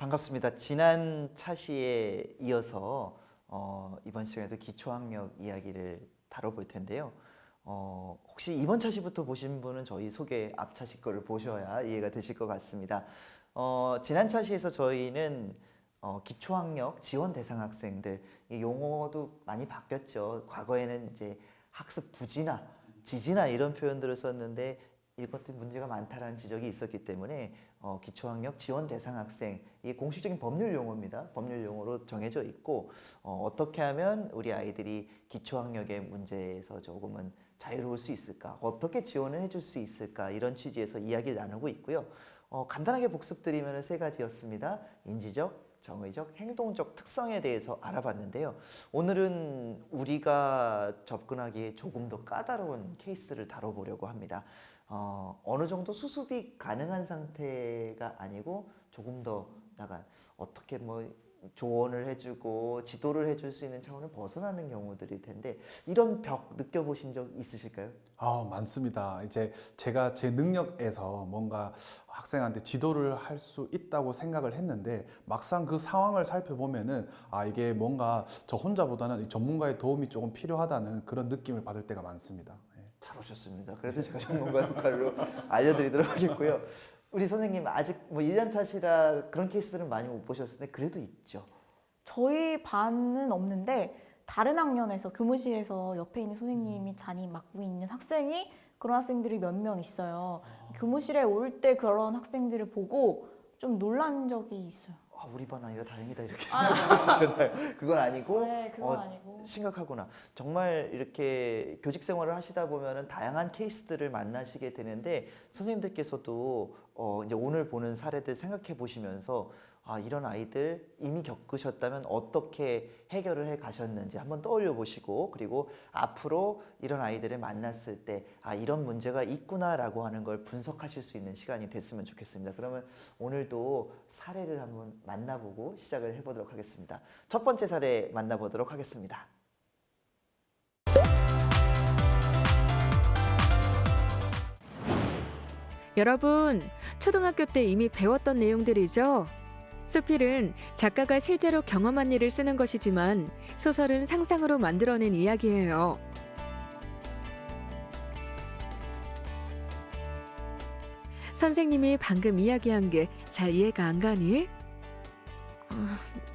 반갑습니다. 지난 차시에 이어서 이번 시간에도 기초학력 이야기를 다뤄볼 텐데요. 혹시 이번 차시부터 보신 분은 저희 소개 앞 차시 거를 보셔야 이해가 되실 것 같습니다. 지난 차시에서 저희는 기초학력 지원 대상 학생들, 이 용어도 많이 바뀌었죠. 과거에는 이제 학습 부진아, 지진아 이런 표현들을 썼는데 이것도 문제가 많다라는 지적이 있었기 때문에 기초학력 지원 대상 학생, 이게 공식적인 법률 용어입니다. 법률 용어로 정해져 있고 어떻게 하면 우리 아이들이 기초학력의 문제에서 조금은 자유로울 수 있을까, 어떻게 지원을 해줄 수 있을까, 이런 취지에서 이야기를 나누고 있고요. 간단하게 복습드리면 세 가지였습니다. 인지적, 정의적, 행동적 특성에 대해서 알아봤는데요. 오늘은 우리가 접근하기에 조금 더 까다로운 케이스를 다뤄보려고 합니다. 어느 정도 수습이 가능한 상태가 아니고 조금 더 나가 어떻게 조언을 해주고 지도를 해줄 수 있는 차원을 벗어나는 경우들일 텐데, 이런 벽 느껴보신 적 있으실까요? 많습니다. 이제 제가 제 능력에서 뭔가 학생한테 지도를 할 수 있다고 생각을 했는데 막상 그 상황을 살펴보면은 이게 뭔가 저 혼자보다는 이 전문가의 도움이 조금 필요하다는 그런 느낌을 받을 때가 많습니다. 잘 오셨습니다. 그래도 제가 전문가 역할로 알려드리도록 하겠고요. 우리 선생님 아직 1년 차시라 그런 케이스들은 많이 못 보셨을 텐데 그래도 있죠. 저희 반은 없는데 다른 학년에서 교무실에서 옆에 있는 선생님이 담임 맡고 있는 학생이 그런 학생들이 몇 명 있어요. 교무실에 올 때 그런 학생들을 보고 좀 놀란 적이 있어요. 우리 반 아니라 다행이다 이렇게 생각 드셨나요? 그건 아니고 네, 그건 아니고. 심각하구나. 정말 이렇게 교직 생활을 하시다 보면은 다양한 케이스들을 만나시게 되는데, 선생님들께서도 이제 오늘 보는 사례들 생각해 보시면서 이런 아이들 이미 겪으셨다면 어떻게 해결을 해 가셨는지 한번 떠올려 보시고, 그리고 앞으로 이런 아이들을 만났을 때 이런 문제가 있구나라고 하는 걸 분석하실 수 있는 시간이 됐으면 좋겠습니다. 그러면 오늘도 사례를 한번 만나보고 시작을 해보도록 하겠습니다. 첫 번째 사례 만나보도록 하겠습니다. 여러분, 초등학교 때 이미 배웠던 내용들이죠? 수필은 작가가 실제로 경험한 일을 쓰는 것이지만 소설은 상상으로 만들어낸 이야기예요. 선생님이 방금 이야기한 게 잘 이해가 안 가니?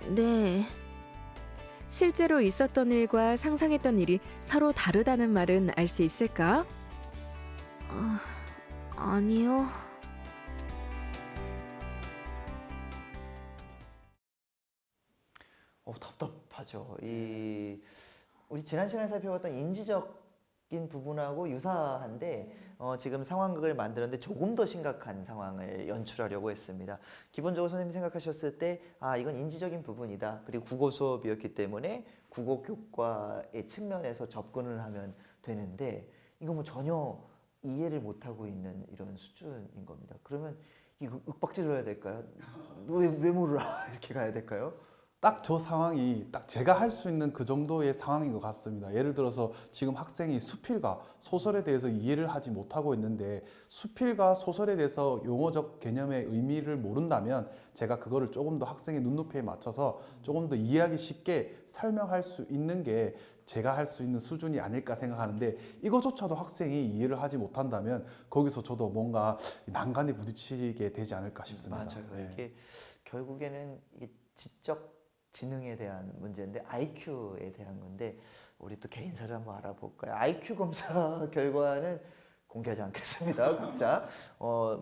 네. 실제로 있었던 일과 상상했던 일이 서로 다르다는 말은 알 수 있을까? 아니요. 답답하죠. 우리 지난 시간에 살펴봤던 인지적인 부분하고 유사한데 지금 상황극을 만들었는데 조금 더 심각한 상황을 연출하려고 했습니다. 기본적으로 선생님이 생각하셨을 때 이건 인지적인 부분이다. 그리고 국어 수업이었기 때문에 국어 교과의 측면에서 접근을 하면 되는데, 이거 전혀 이해를 못하고 있는 이런 수준인 겁니다. 그러면 이거 윽박질러야 될까요? 너 왜 몰라? 이렇게 가야 될까요? 딱 저 상황이 딱 제가 할 수 있는 그 정도의 상황인 것 같습니다. 예를 들어서 지금 학생이 수필과 소설에 대해서 이해를 하지 못하고 있는데, 수필과 소설에 대해서 용어적 개념의 의미를 모른다면 제가 그거를 조금 더 학생의 눈높이에 맞춰서 조금 더 이해하기 쉽게 설명할 수 있는 게 제가 할 수 있는 수준이 아닐까 생각하는데, 이거조차도 학생이 이해를 하지 못한다면 거기서 저도 뭔가 난간에 부딪히게 되지 않을까 싶습니다. 맞아요. 이게 결국에는 이게 지적 지능에 대한 문제인데 IQ에 대한 건데, 우리 또 개인사를 한번 알아볼까요? IQ 검사 결과는 공개하지 않겠습니다. 각자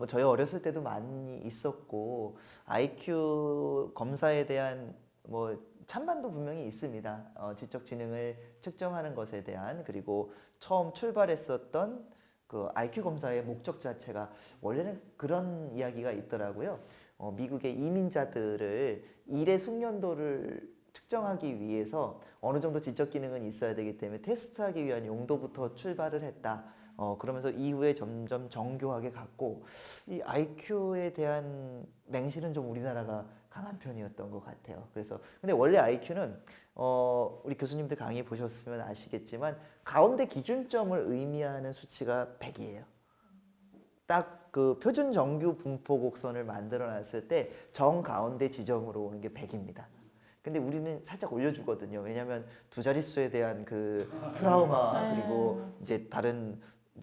저희 어렸을 때도 많이 있었고, IQ 검사에 대한 찬반도 분명히 있습니다. 지적 지능을 측정하는 것에 대한, 그리고 처음 출발했었던 그 IQ 검사의 목적 자체가 원래는 그런 이야기가 있더라고요. 미국의 이민자들을 일의 숙련도를 측정하기 위해서 어느 정도 지적 기능은 있어야 되기 때문에 테스트하기 위한 용도부터 출발을 했다. 그러면서 이후에 점점 정교하게 갔고, 이 IQ에 대한 맹신은 좀 우리나라가 강한 편이었던 것 같아요. 그래서 근데 원래 IQ는 우리 교수님들 강의 보셨으면 아시겠지만 가운데 기준점을 의미하는 수치가 100이에요. 딱 그 표준 정규 분포 곡선을 만들어 놨을 때 정 가운데 지점으로 오는 게 100입니다. 근데 우리는 살짝 올려주거든요. 왜냐하면 두 자릿수에 대한 그 트라우마 그리고 이제 다른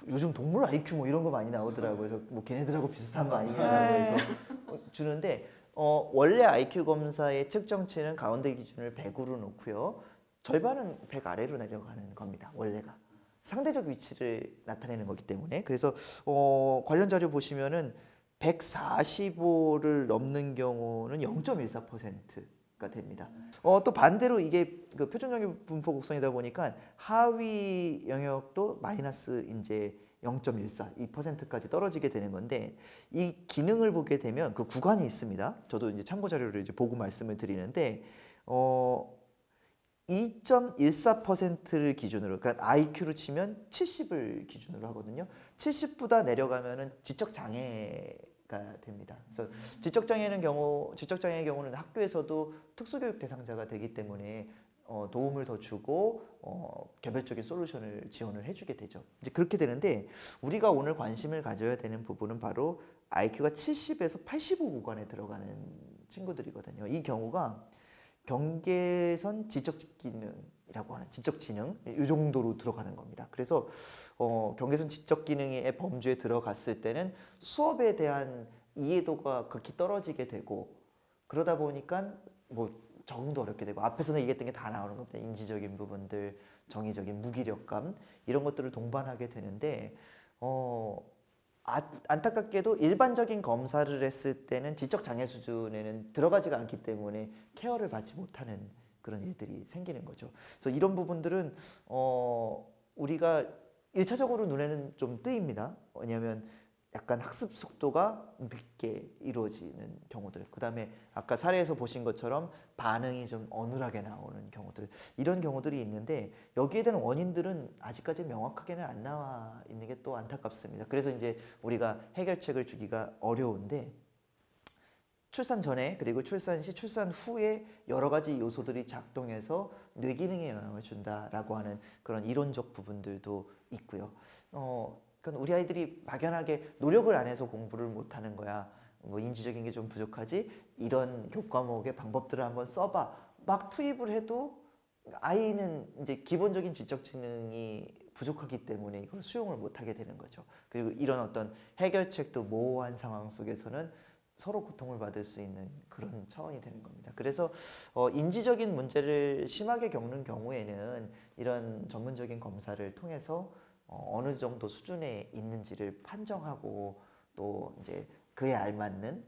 요즘 동물 IQ 뭐 이런 거 많이 나오더라고요. 그래서 뭐 걔네들하고 비슷한 거 아니냐라고 해서 주는데 원래 IQ 검사의 측정치는 가운데 기준을 100으로 놓고요. 절반은 100 아래로 내려가는 겁니다. 원래가. 상대적 위치를 나타내는 거기 때문에. 그래서 관련 자료 보시면은 145를 넘는 경우는 0.14%가 됩니다. 또 반대로 이게 그 표준정규 분포 곡선이다 보니까 하위 영역도 마이너스 이제 0.14, 2%까지 떨어지게 되는 건데 이 기능을 보게 되면 그 구간이 있습니다. 저도 이제 참고 자료를 이제 보고 말씀을 드리는데 2.14%를 기준으로, 그러니까 IQ로 치면 70을 기준으로 하거든요. 70보다 내려가면은 지적 장애가 됩니다. 그래서 지적 장애의 경우는 학교에서도 특수교육 대상자가 되기 때문에 도움을 더 주고 개별적인 솔루션을 지원을 해주게 되죠. 이제 그렇게 되는데 우리가 오늘 관심을 가져야 되는 부분은 바로 IQ가 70에서 85 구간에 들어가는 친구들이거든요. 이 경우가 경계선 지적기능이라고 하는 지적지능 이 정도로 들어가는 겁니다. 그래서 경계선 지적기능의 범주에 들어갔을 때는 수업에 대한 이해도가 극히 떨어지게 되고 그러다 보니까 뭐 적응도 어렵게 되고 앞에서는 얘기했던 게 다 나오는 겁니다. 인지적인 부분들, 정의적인 무기력감 이런 것들을 동반하게 되는데 안타깝게도 일반적인 검사를 했을 때는 지적 장애 수준에는 들어가지가 않기 때문에 케어를 받지 못하는 그런 일들이 생기는 거죠. 그래서 이런 부분들은 우리가 1차적으로 눈에는 좀 뜨입니다. 왜냐하면 약간 학습 속도가 늦게 이루어지는 경우들, 그 다음에 아까 사례에서 보신 것처럼 반응이 좀 어눌하게 나오는 경우들, 이런 경우들이 있는데 여기에 대한 원인들은 아직까지 명확하게는 안 나와 있는 게 또 안타깝습니다. 그래서 이제 우리가 해결책을 주기가 어려운데 출산 전에 그리고 출산 시, 출산 후에 여러 가지 요소들이 작동해서 뇌 기능에 영향을 준다라고 하는 그런 이론적 부분들도 있고요. 그러니까 우리 아이들이 막연하게 노력을 안 해서 공부를 못 하는 거야. 뭐 인지적인 게 좀 부족하지. 이런 교과목의 방법들을 한번 써봐. 막 투입을 해도 아이는 이제 기본적인 지적 지능이 부족하기 때문에 이걸 수용을 못 하게 되는 거죠. 그리고 이런 어떤 해결책도 모호한 상황 속에서는 서로 고통을 받을 수 있는 그런 차원이 되는 겁니다. 그래서 인지적인 문제를 심하게 겪는 경우에는 이런 전문적인 검사를 통해서 어느 정도 수준에 있는지를 판정하고 또 이제 그에 알맞는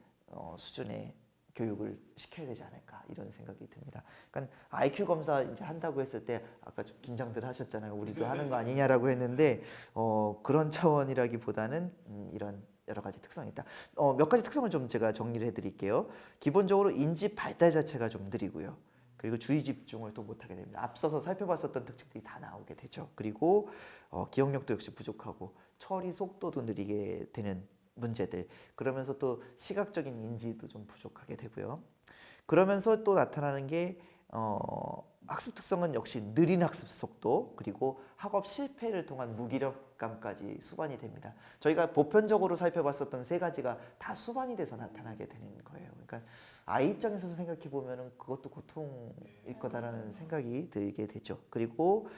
수준의 교육을 시켜야 되지 않을까 이런 생각이 듭니다. 그러니까 IQ 검사 이제 한다고 했을 때 아까 좀 긴장들 하셨잖아요. 우리도 하는 거 아니냐라고 했는데 그런 차원이라기보다는 이런 여러 가지 특성이 있다. 몇 가지 특성을 좀 제가 정리를 해드릴게요. 기본적으로 인지 발달 자체가 좀 느리고요. 그리고 주의 집중을 또 못하게 됩니다. 앞서서 살펴봤었던 특징들이 다 나오게 되죠. 그리고 기억력도 역시 부족하고 처리 속도도 느리게 되는 문제들. 그러면서 또 시각적인 인지도 좀 부족하게 되고요. 그러면서 또 나타나는 게 학습 특성은 역시 느린 학습 속도 그리고 학업 실패를 통한 무기력감까지 수반이 됩니다. 저희가 보편적으로 살펴봤었던 세 가지가 다 수반이 돼서 나타나게 되는 거예요. 그러니까 아이 입장에서 생각해 보면은 그것도 고통일 거다라는 생각이 들게 되죠. 그리고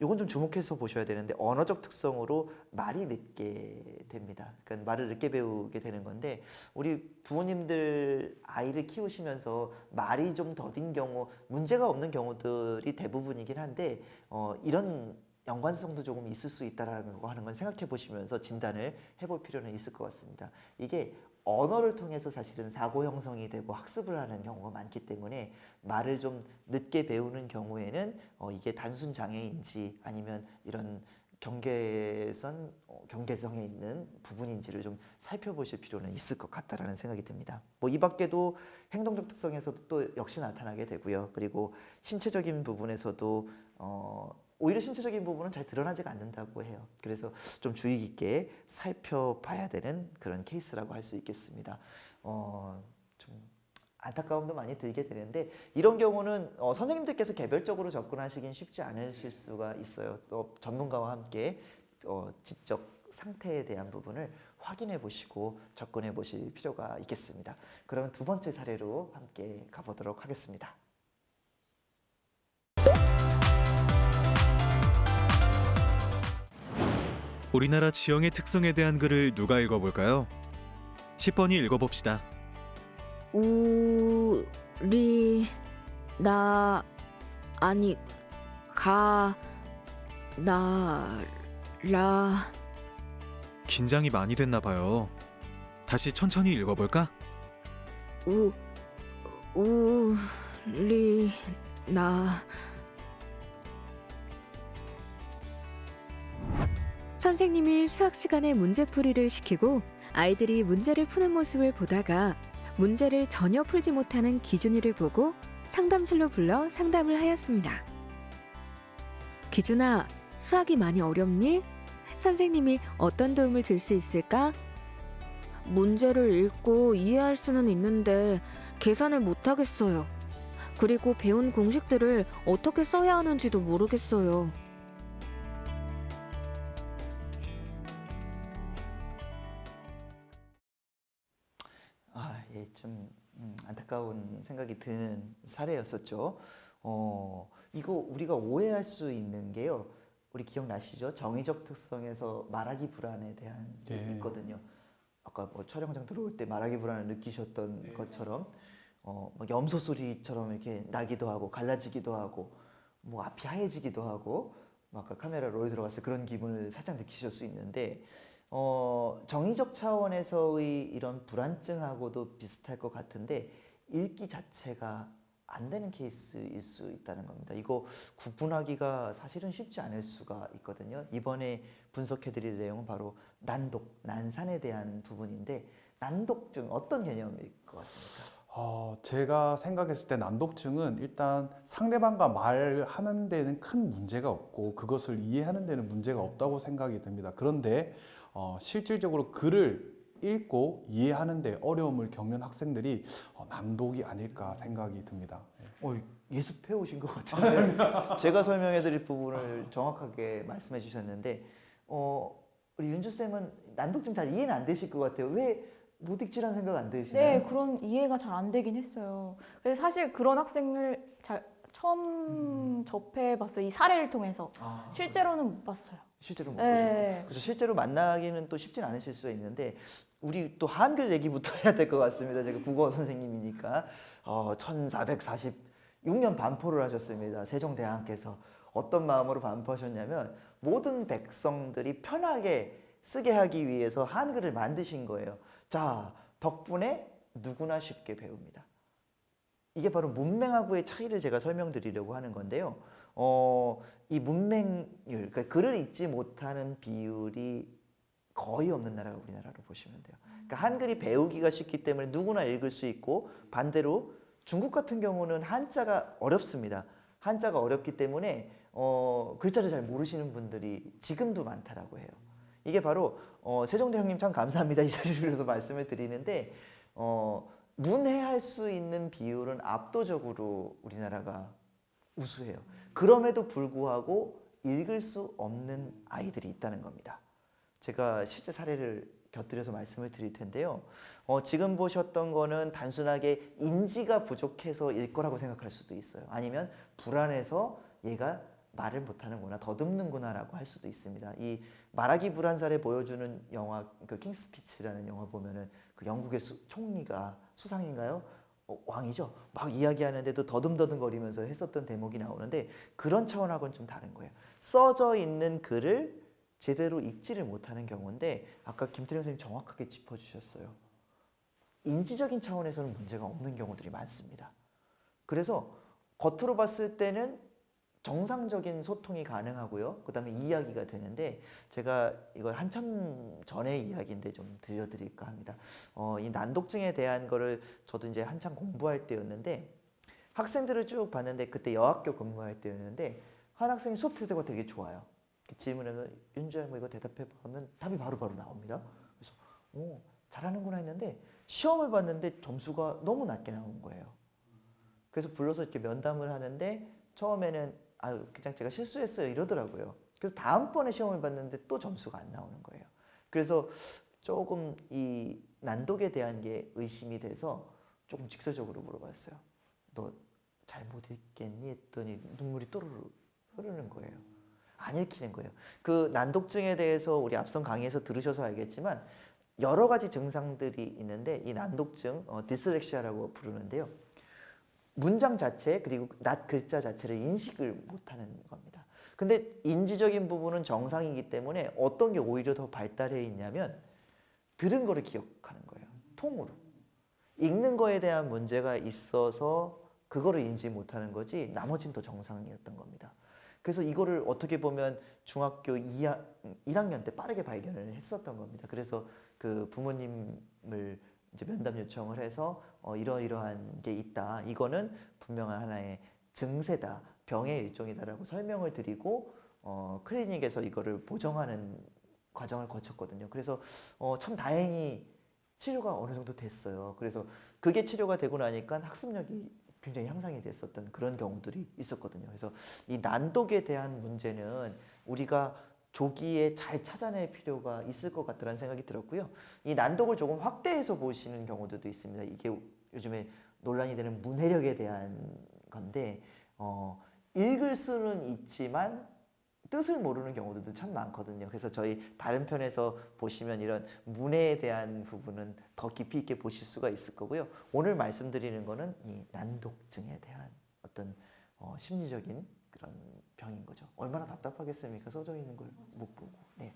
이건 좀 주목해서 보셔야 되는데 언어적 특성으로 말이 늦게 됩니다. 그러니까 말을 늦게 배우게 되는 건데 우리 부모님들 아이를 키우시면서 말이 좀 더딘 경우 문제가 없는 경우들이 대부분이긴 한데 이런 연관성도 조금 있을 수 있다라는 거 하는 건 생각해 보시면서 진단을 해볼 필요는 있을 것 같습니다. 이게 언어를 통해서 사실은 사고 형성이 되고 학습을 하는 경우가 많기 때문에 말을 좀 늦게 배우는 경우에는 이게 단순 장애인지 아니면 이런 경계성에 있는 부분인지를 좀 살펴보실 필요는 있을 것 같다라는 생각이 듭니다. 뭐 이 밖에도 행동적 특성에서도 또 역시 나타나게 되고요. 그리고 신체적인 부분에서도 오히려 신체적인 부분은 잘 드러나지가 않는다고 해요. 그래서 좀 주의 깊게 살펴봐야 되는 그런 케이스라고 할 수 있겠습니다. 좀 안타까움도 많이 들게 되는데 이런 경우는 선생님들께서 개별적으로 접근하시긴 쉽지 않으실 수가 있어요. 또 전문가와 함께 지적 상태에 대한 부분을 확인해 보시고 접근해 보실 필요가 있겠습니다. 그러면 두 번째 사례로 함께 가보도록 하겠습니다. 우리나라 지형의 특성에 대한 글을 누가 읽어볼까요? 10번이 읽어봅시다. 우리 나 아니 가 나라 긴장이 많이 됐나 봐요. 다시 천천히 읽어볼까? 우리 나 선생님이 수학 시간에 문제풀이를 시키고 아이들이 문제를 푸는 모습을 보다가 문제를 전혀 풀지 못하는 기준이를 보고 상담실로 불러 상담을 하였습니다. 기준아, 수학이 많이 어렵니? 선생님이 어떤 도움을 줄 수 있을까? 문제를 읽고 이해할 수는 있는데 계산을 못 하겠어요. 그리고 배운 공식들을 어떻게 써야 하는지도 모르겠어요. 예, 좀 안타까운 생각이 드는 사례였었죠. 이거 우리가 오해할 수 있는 게요. 우리 기억나시죠? 정의적 특성에서 말하기 불안에 대한 게 네. 있거든요. 아까 뭐 촬영장 들어올 때 말하기 불안을 느끼셨던 것처럼 뭐 염소 소리처럼 이렇게 나기도 하고 갈라지기도 하고 뭐 앞이 하얘지기도 하고 뭐 아까 카메라 롤 들어갔을 때 그런 기분을 살짝 느끼실 수 있는데 정의적 차원에서의 이런 불안증하고도 비슷할 것 같은데 읽기 자체가 안 되는 케이스일 수 있다는 겁니다. 이거 구분하기가 사실은 쉽지 않을 수가 있거든요. 이번에 분석해드릴 내용은 바로 난독, 난산에 대한 부분인데 난독증 어떤 개념일 것 같습니까? 제가 생각했을 때 난독증은 일단 상대방과 말하는 데는 큰 문제가 없고 그것을 이해하는 데는 문제가 없다고 생각이 듭니다. 그런데 실질적으로 글을 읽고 이해하는 데 어려움을 겪는 학생들이 난독이 아닐까 생각이 듭니다. 예습해 오신 것 같은데 제가 설명해 드릴 부분을 정확하게 말씀해 주셨는데 우리 윤주 쌤은 난독증 잘 이해는 안 되실 것 같아요. 왜 못 읽지라는 생각 안 드시나요? 네, 그런 이해가 잘 안 되긴 했어요. 그래서 사실 그런 학생을 처음 접해봤어요. 이 사례를 통해서. 실제로는 못 봤어요. 실제로 못 네. 보시고 그래서 실제로 만나기는 또 쉽진 않으실 수가 있는데 우리 또 한글 얘기부터 해야 될 것 같습니다. 제가 국어 선생님이니까 1446년 반포를 하셨습니다. 세종대왕께서 어떤 마음으로 반포하셨냐면 모든 백성들이 편하게 쓰게 하기 위해서 한글을 만드신 거예요. 자, 덕분에 누구나 쉽게 배웁니다. 이게 바로 문맹하고의 차이를 제가 설명드리려고 하는 건데요. 이 문맹률, 그러니까 글을 읽지 못하는 비율이 거의 없는 나라가 우리나라로 보시면 돼요. 그러니까 한글이 배우기가 쉽기 때문에 누구나 읽을 수 있고 반대로 중국 같은 경우는 한자가 어렵습니다. 한자가 어렵기 때문에 글자를 잘 모르시는 분들이 지금도 많다라고 해요. 이게 바로 세종대왕님 참 감사합니다. 이 자리를 빌어서 말씀을 드리는데 문해할 수 있는 비율은 압도적으로 우리나라가 우수해요. 그럼에도 불구하고 읽을 수 없는 아이들이 있다는 겁니다. 제가 실제 사례를 곁들여서 말씀을 드릴 텐데요. 지금 보셨던 거는 단순하게 인지가 부족해서 일 거라고 생각할 수도 있어요. 아니면 불안해서 얘가 말을 못하는구나, 더듬는구나라고 할 수도 있습니다. 이 말하기 불안 사례 보여주는 영화, 그 킹스피치라는 영화 보면은 그 영국의 총리가 수상인가요? 왕이죠. 막 이야기하는데도 더듬더듬거리면서 했었던 대목이 나오는데 그런 차원하고는 좀 다른 거예요. 써져 있는 글을 제대로 읽지를 못하는 경우인데 아까 김태령 선생님 정확하게 짚어주셨어요. 인지적인 차원에서는 문제가 없는 경우들이 많습니다. 그래서 겉으로 봤을 때는 정상적인 소통이 가능하고요. 그 다음에 이야기가 되는데 제가 이거 한참 전의 이야기인데 좀 들려드릴까 합니다. 이 난독증에 대한 거를 저도 이제 한참 공부할 때였는데 학생들을 쭉 봤는데 그때 여학교 근무할 때였는데 한 학생이 수업 태도가 되게 좋아요. 질문하면 윤주야 뭐 이거 대답해봐 하면 답이 바로바로 나옵니다. 그래서 잘하는구나 했는데 시험을 봤는데 점수가 너무 낮게 나온 거예요. 그래서 불러서 이렇게 면담을 하는데 처음에는 그냥 제가 실수했어요 이러더라고요. 그래서 다음번에 시험을 봤는데 또 점수가 안 나오는 거예요. 그래서 조금 이 난독에 대한 게 의심이 돼서 조금 직설적으로 물어봤어요. 너 잘 못 읽겠니? 했더니 눈물이 또르르 흐르는 거예요. 안 읽히는 거예요. 그 난독증에 대해서 우리 앞선 강의에서 들으셔서 알겠지만 여러 가지 증상들이 있는데 이 난독증, 디슬렉시아라고 부르는데요. 문장 자체 그리고 낱 글자 자체를 인식을 못하는 겁니다. 근데 인지적인 부분은 정상이기 때문에 어떤 게 오히려 더 발달해 있냐면 들은 거를 기억하는 거예요. 통으로. 읽는 거에 대한 문제가 있어서 그거를 인지 못하는 거지 나머지는 더 정상이었던 겁니다. 그래서 이거를 어떻게 보면 중학교 1학년 때 빠르게 발견을 했었던 겁니다. 그래서 그 부모님을 이제 면담 요청을 해서 이러이러한 게 있다. 이거는 분명한 하나의 증세다. 병의 일종이다라고 설명을 드리고 클리닉에서 이거를 보정하는 과정을 거쳤거든요. 그래서 참 다행히 치료가 어느 정도 됐어요. 그래서 그게 치료가 되고 나니까 학습력이 굉장히 향상이 됐었던 그런 경우들이 있었거든요. 그래서 이 난독에 대한 문제는 우리가 조기에 잘 찾아낼 필요가 있을 것 같다는 생각이 들었고요. 이 난독을 조금 확대해서 보시는 경우들도 있습니다. 이게 요즘에 논란이 되는 문해력에 대한 건데 읽을 수는 있지만 뜻을 모르는 경우들도 참 많거든요. 그래서 저희 다른 편에서 보시면 이런 문해에 대한 부분은 더 깊이 있게 보실 수가 있을 거고요. 오늘 말씀드리는 거는 이 난독증에 대한 어떤 심리적인 그런 병인 거죠. 얼마나 답답하겠습니까? 써져 있는 걸 못 보고. 네.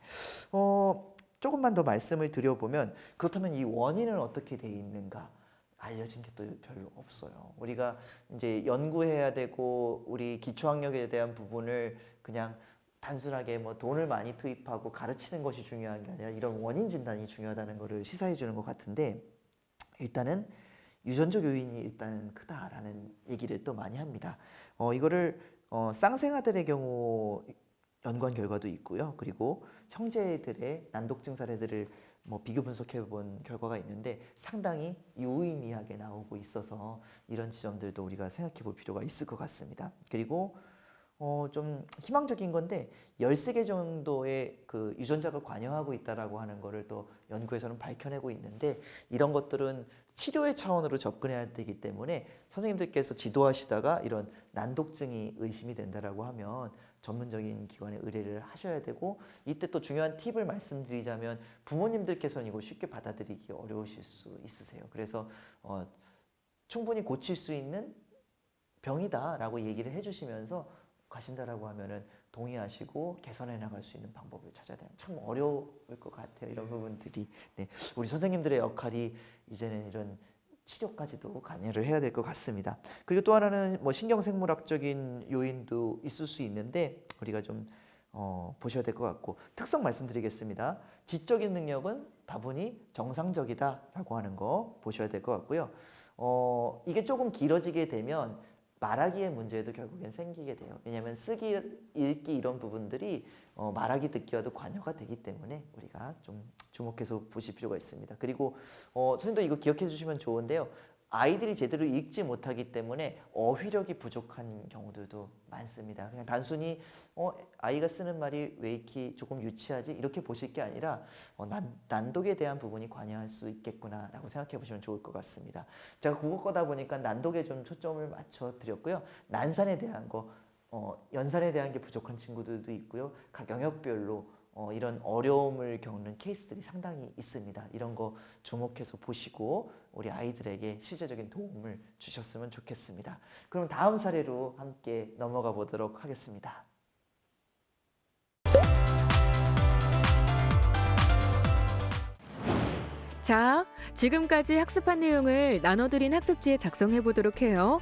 조금만 더 말씀을 드려보면 그렇다면 이 원인은 어떻게 돼 있는가? 알려진 게 또 별로 없어요. 우리가 이제 연구해야 되고 우리 기초학력에 대한 부분을 그냥 단순하게 뭐 돈을 많이 투입하고 가르치는 것이 중요한 게 아니라 이런 원인 진단이 중요하다는 것을 시사해 주는 것 같은데 일단은 유전적 요인이 일단 크다라는 얘기를 또 많이 합니다. 이거를 쌍생아들의 경우 연구한 결과도 있고요. 그리고 형제들의 난독증 사례들을 뭐 비교 분석해 본 결과가 있는데 상당히 유의미하게 나오고 있어서 이런 지점들도 우리가 생각해 볼 필요가 있을 것 같습니다. 그리고 좀 희망적인 건데 13개 정도의 그 유전자가 관여하고 있다라고 하는 거를 또 연구에서는 밝혀내고 있는데 이런 것들은 치료의 차원으로 접근해야 되기 때문에 선생님들께서 지도하시다가 이런 난독증이 의심이 된다라고 하면 전문적인 기관에 의뢰를 하셔야 되고 이때 또 중요한 팁을 말씀드리자면 부모님들께서는 이거 쉽게 받아들이기 어려우실 수 있으세요. 그래서 충분히 고칠 수 있는 병이다라고 얘기를 해주시면서 가신다라고 하면은 동의하시고 개선해 나갈 수 있는 방법을 찾아야 돼요. 참 어려울 것 같아요. 이런 부분들이. 네. 우리 선생님들의 역할이 이제는 이런 치료까지도 관여를 해야 될 것 같습니다. 그리고 또 하나는 뭐 신경생물학적인 요인도 있을 수 있는데 우리가 좀 보셔야 될 것 같고 특성 말씀드리겠습니다. 지적인 능력은 다분히 정상적이다라고 하는 거 보셔야 될 것 같고요. 이게 조금 길어지게 되면 말하기의 문제도 결국엔 생기게 돼요. 왜냐하면 쓰기, 읽기 이런 부분들이 말하기, 듣기와도 관여가 되기 때문에 우리가 좀 주목해서 보실 필요가 있습니다. 그리고 선생님도 이거 기억해 주시면 좋은데요. 아이들이 제대로 읽지 못하기 때문에 어휘력이 부족한 경우들도 많습니다. 그냥 단순히 아이가 쓰는 말이 왜 이렇게 조금 유치하지? 이렇게 보실 게 아니라 난독에 대한 부분이 관여할 수 있겠구나라고 생각해 보시면 좋을 것 같습니다. 제가 국어과다 보니까 난독에 좀 초점을 맞춰 드렸고요. 난산에 대한 거, 연산에 대한 게 부족한 친구들도 있고요. 각 영역별로 이런 어려움을 겪는 케이스들이 상당히 있습니다. 이런 거 주목해서 보시고 우리 아이들에게 실제적인 도움을 주셨으면 좋겠습니다. 그럼 다음 사례로 함께 넘어가 보도록 하겠습니다. 자, 지금까지 학습한 내용을 나눠드린 학습지에 작성해 보도록 해요.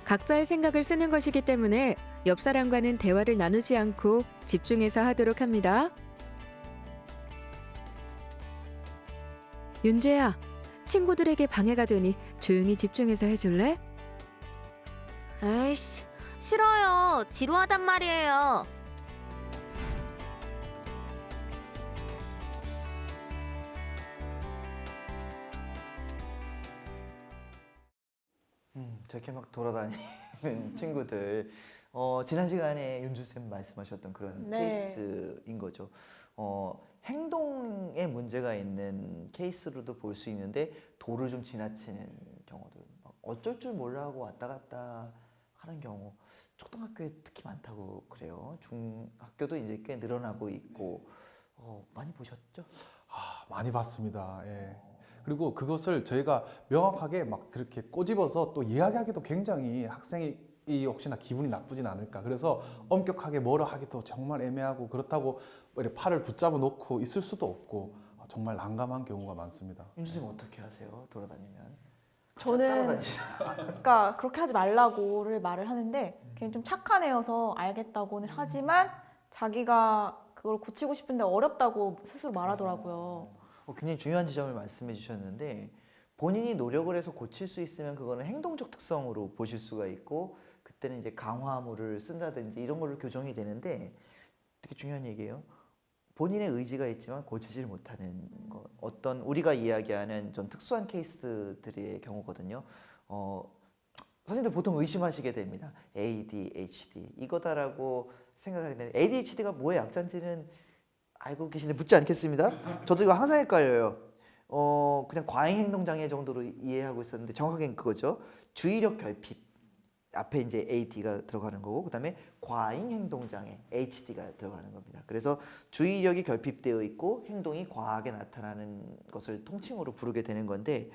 각자의 생각을 쓰는 것이기 때문에 옆 사람과는 대화를 나누지 않고 집중해서 하도록 합니다. 윤재야, 친구들에게 방해가 되니 조용히 집중해서 해줄래? 에이씨, 싫어요. 지루하단 말이에요. 저렇게 막 돌아다니는 친구들 지난 시간에 윤주쌤 말씀하셨던 그런 네. 케이스인 거죠. 행동에 문제가 있는 케이스로도 볼 수 있는데 도를 좀 지나치는 경우도 막 어쩔 줄 몰라 하고 왔다 갔다 하는 경우 초등학교에 특히 많다고 그래요. 중학교도 이제 꽤 늘어나고 있고 많이 보셨죠? 많이 봤습니다. 예. 그리고 그것을 저희가 명확하게 막 그렇게 꼬집어서 또 이야기하기도 굉장히 학생이 혹시나 기분이 나쁘진 않을까. 그래서 엄격하게 뭐라 하기도 정말 애매하고 그렇다고 이렇게 팔을 붙잡아 놓고 있을 수도 없고 정말 난감한 경우가 많습니다. 윤주 선생님 어떻게 하세요? 돌아다니면? 저는 따라다니시나요? 그러니까 그렇게 하지 말라고를 말을 하는데 걔는 좀 착한 애여서 알겠다고는 하지만 자기가 그걸 고치고 싶은데 어렵다고 스스로 말하더라고요. 굉장히 중요한 지점을 말씀해 주셨는데 본인이 노력을 해서 고칠 수 있으면 그거는 행동적 특성으로 보실 수가 있고 그때는 이제 강화물을 쓴다든지 이런 걸로 교정이 되는데 되게 중요한 얘기예요. 본인의 의지가 있지만 고치질 못하는 것. 어떤 우리가 이야기하는 좀 특수한 케이스들의 경우거든요. 선생님들 보통 의심하시게 됩니다. ADHD 이거다라고 생각하게 되는데 ADHD가 뭐의 약자인지는 알고 계신데 묻지 않겠습니다. 저도 이거 항상 헷갈려요. 그냥 과잉 행동 장애 정도로 이해하고 있었는데 정확하게는 그거죠. 주의력 결핍 앞에 이제 AD가 들어가는 거고 그다음에 과잉 행동 장애 HD가 들어가는 겁니다. 그래서 주의력이 결핍되어 있고 행동이 과하게 나타나는 것을 통칭으로 부르게 되는 건데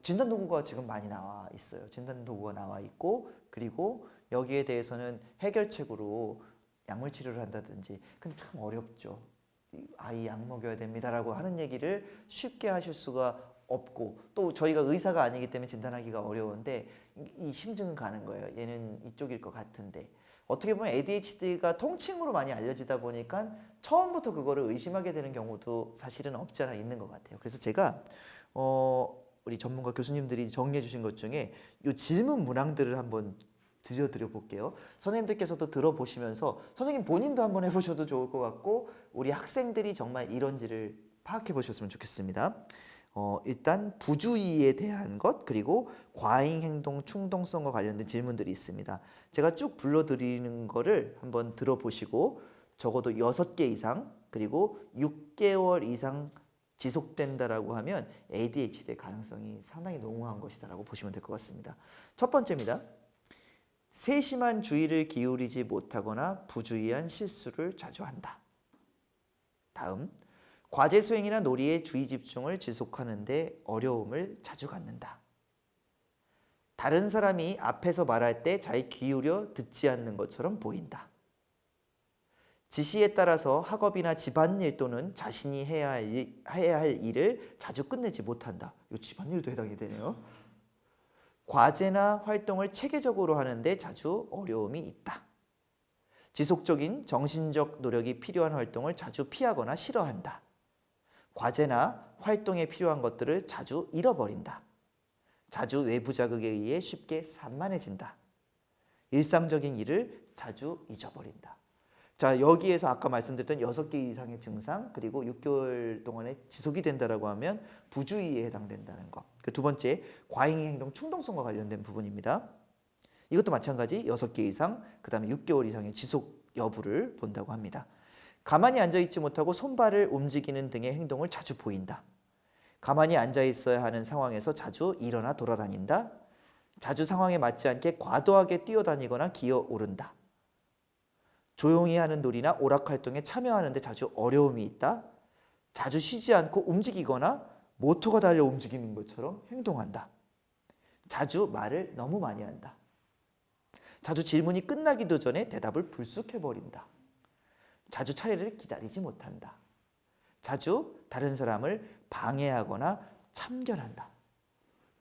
진단 도구가 지금 많이 나와 있어요. 진단 도구가 나와 있고 그리고 여기에 대해서는 해결책으로 약물 치료를 한다든지 근데 참 어렵죠. 아이 약 먹여야 됩니다라고 하는 얘기를 쉽게 하실 수가 없고 또 저희가 의사가 아니기 때문에 진단하기가 어려운데 이 심증은 가는 거예요. 얘는 이쪽일 것 같은데 어떻게 보면 ADHD가 통칭으로 많이 알려지다 보니까 처음부터 그거를 의심하게 되는 경우도 사실은 없지 않아 있는 것 같아요. 그래서 제가 우리 전문가 교수님들이 정리해 주신 것 중에 이 질문 문항들을 한번 드려 볼게요. 선생님들께서도 들어보시면서 선생님 본인도 한번 해보셔도 좋을 것 같고 우리 학생들이 정말 이런지를 파악해 보셨으면 좋겠습니다. 일단 부주의에 대한 것 그리고 과잉 행동 충동성과 관련된 질문들이 있습니다. 제가 쭉 불러드리는 거를 한번 들어보시고 적어도 6개 이상 그리고 6개월 이상 지속된다라고 하면 ADHD의 가능성이 상당히 농후한 것이다라고 보시면 될 것 같습니다. 첫 번째입니다. 세심한 주의를 기울이지 못하거나 부주의한 실수를 자주 한다. 다음, 과제 수행이나 놀이에 주의 집중을 지속하는데 어려움을 자주 갖는다. 다른 사람이 앞에서 말할 때 잘 기울여 듣지 않는 것처럼 보인다. 지시에 따라서 학업이나 집안일 또는 자신이 해야 할 일을 자주 끝내지 못한다. 이거 집안일도 해당이 되네요. 과제나 활동을 체계적으로 하는데 자주 어려움이 있다. 지속적인 정신적 노력이 필요한 활동을 자주 피하거나 싫어한다. 과제나 활동에 필요한 것들을 자주 잃어버린다. 자주 외부 자극에 의해 쉽게 산만해진다. 일상적인 일을 자주 잊어버린다. 자, 여기에서 아까 말씀드렸던 6개 이상의 증상 그리고 6개월 동안에 지속이 된다라고 하면 부주의에 해당된다는 것. 그 두 번째, 과잉 행동 충동성과 관련된 부분입니다. 이것도 마찬가지 6개 이상, 그 다음에 6개월 이상의 지속 여부를 본다고 합니다. 가만히 앉아있지 못하고 손발을 움직이는 등의 행동을 자주 보인다. 가만히 앉아있어야 하는 상황에서 자주 일어나 돌아다닌다. 자주 상황에 맞지 않게 과도하게 뛰어다니거나 기어오른다. 조용히 하는 놀이나 오락활동에 참여하는 데 자주 어려움이 있다. 자주 쉬지 않고 움직이거나 모터가 달려 움직이는 것처럼 행동한다. 자주 말을 너무 많이 한다. 자주 질문이 끝나기도 전에 대답을 불쑥해버린다. 자주 차례를 기다리지 못한다. 자주 다른 사람을 방해하거나 참견한다.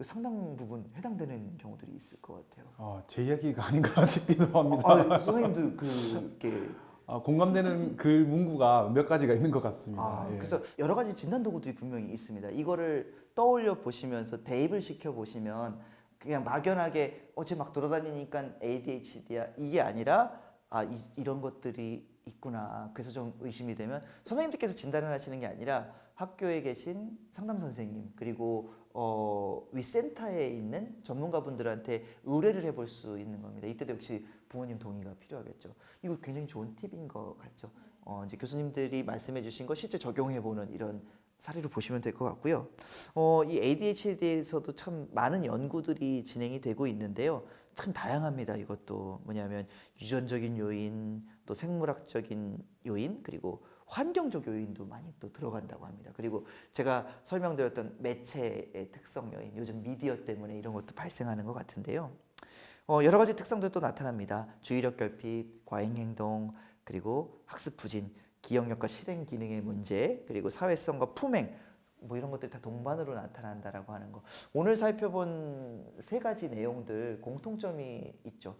상당 부분 해당되는 경우들이 있을 것 같아요. 제 이야기가 아닌가 싶기도 합니다. 선생님도 그게 공감되는 글 문구가 몇 가지가 있는 것 같습니다. 예. 그래서 여러 가지 진단 도구들이 분명히 있습니다. 이거를 떠올려 보시면서 대입을 시켜 보시면 그냥 막연하게 어제 막 돌아다니니까 ADHD야 이게 아니라 이런 것들이 있구나. 그래서 좀 의심이 되면 선생님들께서 진단을 하시는 게 아니라 학교에 계신 상담 선생님 그리고 윗센터에 있는 전문가분들한테 의뢰를 해볼 수 있는 겁니다. 이때도 역시 부모님 동의가 필요하겠죠. 이거 굉장히 좋은 팁인 것 같죠. 이제 교수님들이 말씀해 주신 거 실제 적용해 보는 이런 사례로 보시면 될 것 같고요. 이 ADHD에서도 참 많은 연구들이 진행이 되고 있는데요. 참 다양합니다. 이것도 뭐냐면 유전적인 요인, 또 생물학적인 요인, 그리고 환경적 요인도 많이 또 들어간다고 합니다. 그리고 제가 설명드렸던 매체의 특성 요인, 요즘 미디어 때문에 이런 것도 발생하는 것 같은데요. 여러 가지 특성들도 나타납니다. 주의력 결핍, 과잉 행동, 그리고 학습 부진, 기억력과 실행 기능의 문제, 그리고 사회성과 품행, 뭐 이런 것들이 다 동반으로 나타난다라고 하는 거. 오늘 살펴본 세 가지 내용들 공통점이 있죠.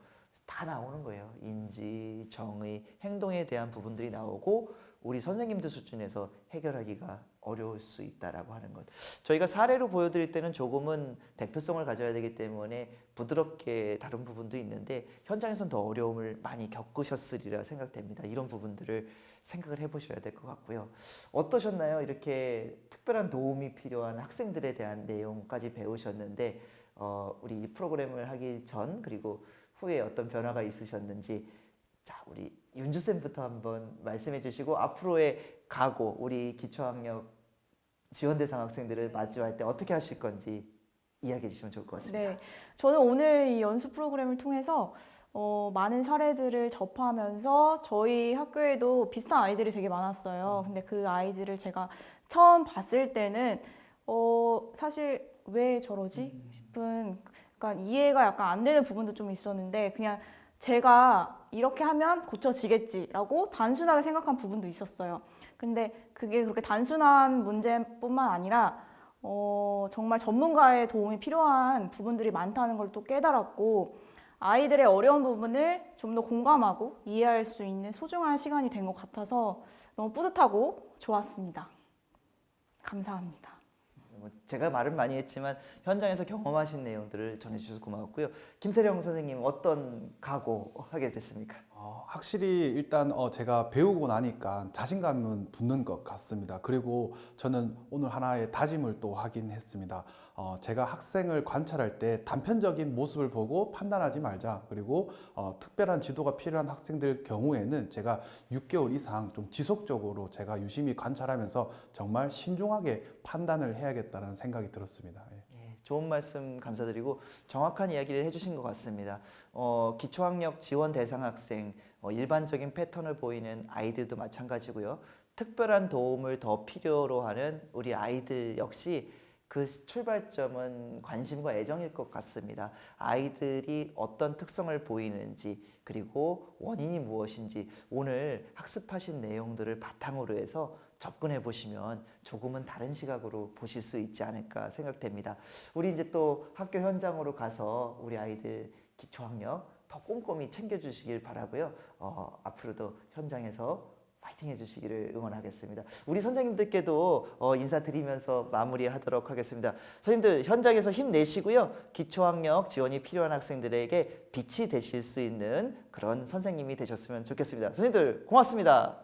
다 나오는 거예요. 인지, 정의, 행동에 대한 부분들이 나오고 우리 선생님들 수준에서 해결하기가 어려울 수 있다라고 하는 것. 저희가 사례로 보여드릴 때는 조금은 대표성을 가져야 되기 때문에 부드럽게 다룬 부분도 있는데 현장에서는 더 어려움을 많이 겪으셨으리라 생각됩니다. 이런 부분들을 생각을 해보셔야 될 것 같고요. 어떠셨나요? 이렇게 특별한 도움이 필요한 학생들에 대한 내용까지 배우셨는데 우리 이 프로그램을 하기 전 그리고 후에 어떤 변화가 있으셨는지 자, 우리 윤주쌤부터 한번 말씀해 주시고 앞으로의 각오, 우리 기초학력 지원대상 학생들을 마주할 때 어떻게 하실 건지 이야기해 주시면 좋을 것 같습니다. 네, 저는 오늘 이 연수 프로그램을 통해서 많은 사례들을 접하면서 저희 학교에도 비슷한 아이들이 되게 많았어요. 근데 그 아이들을 제가 처음 봤을 때는 사실 왜 저러지 싶은, 그러니까 이해가 약간 안 되는 부분도 좀 있었는데 그냥 제가 이렇게 하면 고쳐지겠지라고 단순하게 생각한 부분도 있었어요. 근데 그게 그렇게 단순한 문제뿐만 아니라 정말 전문가의 도움이 필요한 부분들이 많다는 걸 또 깨달았고 아이들의 어려운 부분을 좀 더 공감하고 이해할 수 있는 소중한 시간이 된 것 같아서 너무 뿌듯하고 좋았습니다. 감사합니다. 제가 말은 많이 했지만 현장에서 경험하신 내용들을 전해주셔서 고마웠고요. 김태령 선생님 어떤 각오하게 됐습니까? 확실히 일단 제가 배우고 나니까 자신감은 붙는 것 같습니다. 그리고 저는 오늘 하나의 다짐을 또 하긴 했습니다. 제가 학생을 관찰할 때 단편적인 모습을 보고 판단하지 말자. 그리고 특별한 지도가 필요한 학생들 경우에는 제가 6개월 이상 좀 지속적으로 제가 유심히 관찰하면서 정말 신중하게 판단을 해야겠다는 생각이 들었습니다. 좋은 말씀 감사드리고 정확한 이야기를 해주신 것 같습니다. 기초학력 지원 대상 학생, 일반적인 패턴을 보이는 아이들도 마찬가지고요. 특별한 도움을 더 필요로 하는 우리 아이들 역시 그 출발점은 관심과 애정일 것 같습니다. 아이들이 어떤 특성을 보이는지 그리고 원인이 무엇인지 오늘 학습하신 내용들을 바탕으로 해서 접근해 보시면 조금은 다른 시각으로 보실 수 있지 않을까 생각됩니다. 우리 이제 또 학교 현장으로 가서 우리 아이들 기초학력 더 꼼꼼히 챙겨주시길 바라고요. 앞으로도 현장에서 파이팅 해주시기를 응원하겠습니다. 우리 선생님들께도 인사드리면서 마무리하도록 하겠습니다. 선생님들 현장에서 힘내시고요. 기초학력 지원이 필요한 학생들에게 빛이 되실 수 있는 그런 선생님이 되셨으면 좋겠습니다. 선생님들 고맙습니다.